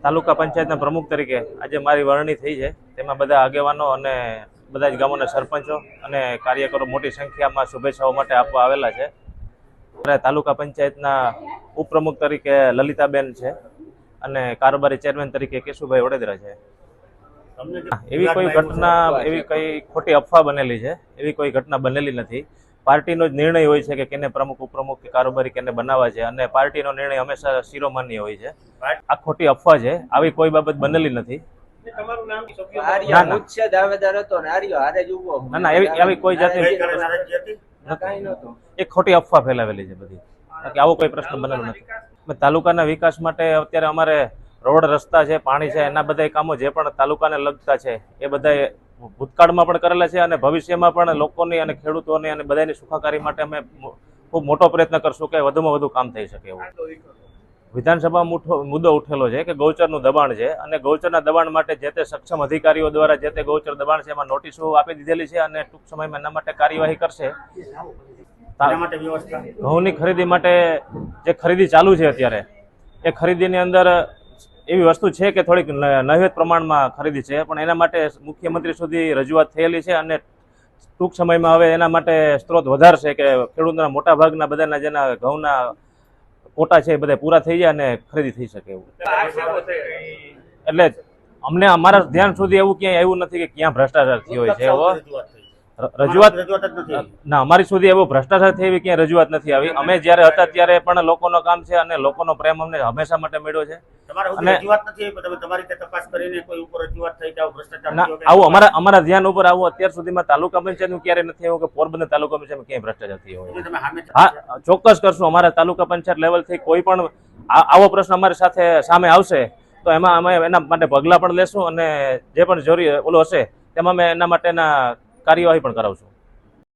તાલુકા પંચાયતના પ્રમુખ તરીકે આજે મારી વરણી થઈ છે, તેમાં બધા આગેવાનો અને બધા જ ગામોના સરપંચો અને કાર્યકરો મોટી સંખ્યામાં શુભેચ્છાઓ માટે આપવા આવેલા છે. તાલુકા પંચાયતના ઉપપ્રમુખ તરીકે લલિતાબેન છે અને કારોબારી ચેરમેન તરીકે કેશુભાઈ વડેદરા છે. એવી કોઈ ઘટના, એવી કઈ ખોટી અફવા બનેલી છે, એવી કોઈ ઘટના બનેલી નથી. પાર્ટીનો જ નિર્ણય હોય છે કે કેને પ્રમુખ, ઉપપ્રમુખ કે કારોબારી કેને બનાવવા છે, અને પાર્ટીનો નિર્ણય હંમેશા શિરોમાન્ય હોય છે. આ ખોટી અફવા છે, આવી કોઈ બાબત બનેલી નથી. ના ના, એવી કોઈ જાતની એક ખોટી અફવા ફેલાવેલી છે બધી, કે આવો કોઈ પ્રશ્ન બનેલો નથી. તાલુકાના વિકાસ માટે અત્યારે અમારે રોડ, રસ્તા છે, પાણી છે, એના બધા કામો જે પણ તાલુકાને લગતા છે એ બધા ભૂતકાળમાં પણ કરેલા છે અને ભવિષ્યમાં પણ લોકોની અને ખેડૂતોની અને બધાની સુખાકારી માટે અમે ખૂબ મોટો પ્રયત્ન કરશું કે વધુમાં વધુ કામ થઈ શકે એવું. વિધાનસભામાં મુદ્દો ઉઠેલો છે કે ગૌચરનું દબાણ છે, અને ગૌચરના દબાણ માટે જે તે સક્ષમ અધિકારીઓ દ્વારા જે તે ગૌચર દબાણ છે એમાં નોટિસો આપી દીધેલી છે અને ટૂંક સમયમાં એના માટે કાર્યવાહી કરશે. ઘઉંની ખરીદી માટે જે ખરીદી ચાલુ છે અત્યારે, એ ખરીદીની અંદર એવી વસ્તુ છે કે થોડીક નહિવત પ્રમાણમાં ખરીદી છે, પણ એના માટે મુખ્યમંત્રી સુધી રજૂઆત થયેલી છે અને ટૂંક સમયમાં હવે એના માટે સ્ત્રોત વધારશે કે ખેડૂતોના મોટા ભાગના બધાના જેના ઘઉંના કોટા છે એ બધા પૂરા થઈ જાય અને ખરીદી થઈ શકે એવું. એટલે અમને અમારા ધ્યાન સુધી એવું ક્યાંય આવ્યું નથી કે ક્યાં ભ્રષ્ટાચાર થયો હોય છે. એવો રજૂઆત ના, અમારી સુધી એવો ભ્રષ્ટાચાર થઈ એવી ક્યાંય રજૂઆત નથી આવી. અમે જ્યારે હતા ત્યારે પણ લોકોનો કામ છે અને લોકોનો પ્રેમ અમને હંમેશા માટે મળ્યો છે. આવું અમારા ધ્યાન ઉપર આવું અત્યાર સુધીમાં તાલુકા પંચાયતનું ક્યારે નથી આવ્યું કે પોરબંદર તાલુકા પંચાયતમાં ક્યાંય ભ્રષ્ટાચાર થયો હોય. હા, ચોક્કસ કરશું. અમારા તાલુકા પંચાયત લેવલથી કોઈ પણ આવો પ્રશ્ન અમારી સાથે સામે આવશે તો એમાં અમે એના માટે પગલાં પણ લેશું અને જે પણ જરૂરી ઓલો હશે તેમાં અમે એના માટેના કાર્યવાહી પણ કરાવશું.